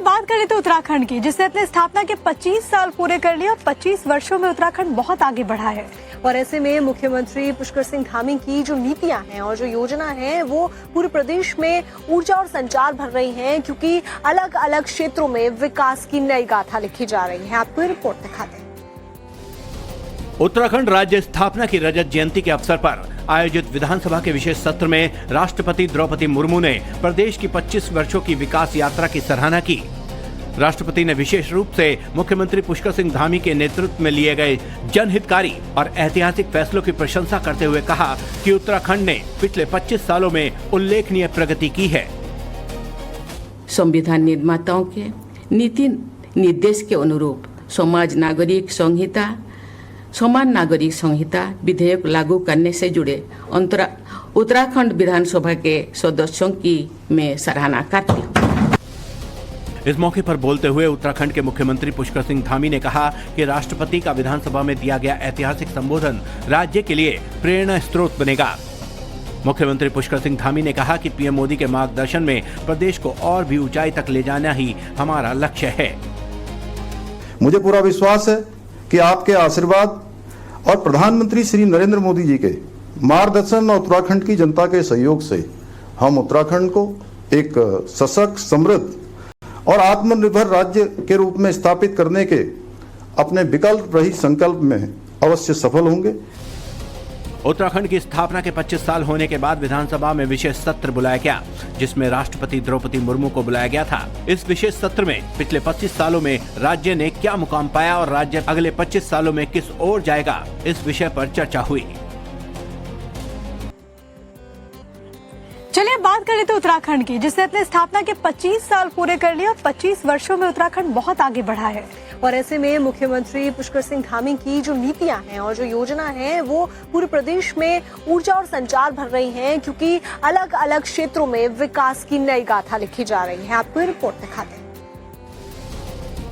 बात करें तो उत्तराखंड की, जिसने अपने स्थापना के 25 साल पूरे कर लिए और 25 वर्षों में उत्तराखंड बहुत आगे बढ़ा है। और ऐसे में मुख्यमंत्री पुष्कर सिंह धामी की जो नीतियां हैं और जो योजना है वो पूरे प्रदेश में ऊर्जा और संचार भर रही हैं, क्योंकि अलग अलग क्षेत्रों में विकास की नई गाथा लिखी जा रही है। आपको रिपोर्ट दिखाते हैं। उत्तराखंड राज्य स्थापना की रजत जयंती के अवसर पर आयोजित विधानसभा के विशेष सत्र में राष्ट्रपति द्रौपदी मुर्मू ने प्रदेश की 25 वर्षों की विकास यात्रा की सराहना की। राष्ट्रपति ने विशेष रूप से मुख्यमंत्री पुष्कर सिंह धामी के नेतृत्व में लिए गए जनहितकारी और ऐतिहासिक फैसलों की प्रशंसा करते हुए कहा कि उत्तराखंड ने पिछले 25 सालों में उल्लेखनीय प्रगति की है। संविधान निर्माताओं के नीति निर्देश के अनुरूप समान नागरिक संहिता विधेयक लागू करने से जुड़े उत्तराखंड विधानसभा के सदस्यों की मैं सराहना करती हूँ। इस मौके पर बोलते हुए उत्तराखंड के मुख्यमंत्री पुष्कर सिंह धामी ने कहा कि राष्ट्रपति का विधानसभा में दिया गया ऐतिहासिक संबोधन राज्य के लिए प्रेरणा स्रोत बनेगा। मुख्यमंत्री पुष्कर सिंह धामी ने कहा कि पीएम मोदी के मार्गदर्शन में प्रदेश को और भी ऊंचाई तक ले जाना ही हमारा लक्ष्य है। मुझे पूरा विश्वास है कि आपके आशीर्वाद और प्रधानमंत्री श्री नरेंद्र मोदी जी के मार्गदर्शन और उत्तराखंड की जनता के सहयोग से हम उत्तराखंड को एक सशक्त, समृद्ध और आत्मनिर्भर राज्य के रूप में स्थापित करने के अपने विकल्प रहित संकल्प में अवश्य सफल होंगे। उत्तराखंड की स्थापना के 25 साल होने के बाद विधानसभा में विशेष सत्र बुलाया गया, जिसमें राष्ट्रपति द्रौपदी मुर्मू को बुलाया गया था। इस विशेष सत्र में पिछले 25 सालों में राज्य ने क्या मुकाम पाया और राज्य अगले 25 सालों में किस ओर जाएगा, इस विषय पर चर्चा हुई। चलिए बात करें तो उत्तराखंड की, जिसने अपने स्थापना के 25 साल पूरे कर लिए और 25 वर्षों में उत्तराखंड बहुत आगे बढ़ा है। और ऐसे में मुख्यमंत्री पुष्कर सिंह धामी की जो नीतियां हैं और जो योजना है वो पूरे प्रदेश में ऊर्जा और संचार भर रही हैं, क्योंकि अलग अलग क्षेत्रों में विकास की नई गाथा लिखी जा रही है। आपको रिपोर्ट दिखाते हैं।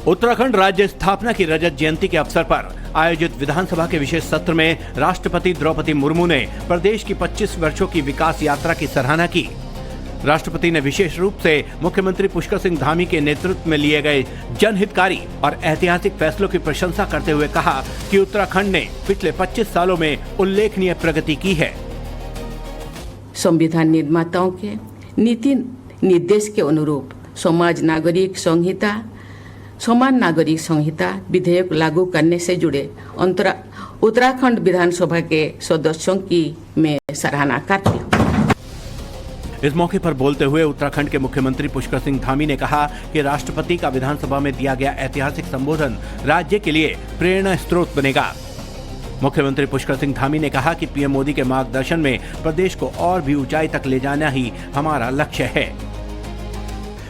उत्तराखंड राज्य स्थापना की रजत जयंती के अवसर पर आयोजित विधानसभा के विशेष सत्र में राष्ट्रपति द्रौपदी मुर्मू ने प्रदेश की 25 वर्षों की विकास यात्रा की सराहना की। राष्ट्रपति ने विशेष रूप से मुख्यमंत्री पुष्कर सिंह धामी के नेतृत्व में लिए गए जनहितकारी और ऐतिहासिक फैसलों की प्रशंसा करते हुए कहा कि उत्तराखंड ने पिछले 25 सालों में उल्लेखनीय प्रगति की है। संविधान निर्माताओं के नीति निर्देश के अनुरूप समान नागरिक संहिता विधेयक लागू करने से जुड़े उत्तराखंड विधानसभा के सदस्यों की मैं सराहना करती हूँ। इस मौके पर बोलते हुए उत्तराखंड के मुख्यमंत्री पुष्कर सिंह धामी ने कहा कि राष्ट्रपति का विधानसभा में दिया गया ऐतिहासिक संबोधन राज्य के लिए प्रेरणा स्रोत बनेगा। मुख्यमंत्री पुष्कर सिंह धामी ने कहा कि पीएम मोदी के मार्गदर्शन में प्रदेश को और भी ऊंचाई तक ले जाना ही हमारा लक्ष्य है।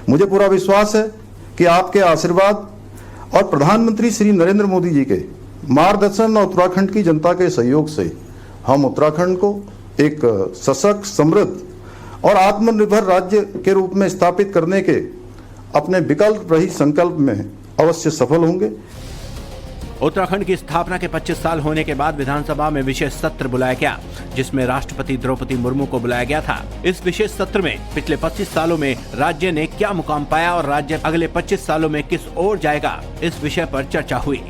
मुझे पूरा विश्वास है कि आपके आशीर्वाद और प्रधानमंत्री श्री नरेंद्र मोदी जी के मार्गदर्शन और उत्तराखंड की जनता के सहयोग से हम उत्तराखंड को एक सशक्त, समृद्ध और आत्मनिर्भर राज्य के रूप में स्थापित करने के अपने विकल्प रहित संकल्प में अवश्य सफल होंगे। उत्तराखंड की स्थापना के 25 साल होने के बाद विधानसभा में विशेष सत्र बुलाया गया, जिसमें राष्ट्रपति द्रौपदी मुर्मू को बुलाया गया था। इस विशेष सत्र में पिछले 25 सालों में राज्य ने क्या मुकाम पाया और राज्य अगले 25 सालों में किस ओर जाएगा, इस विषय पर चर्चा हुई।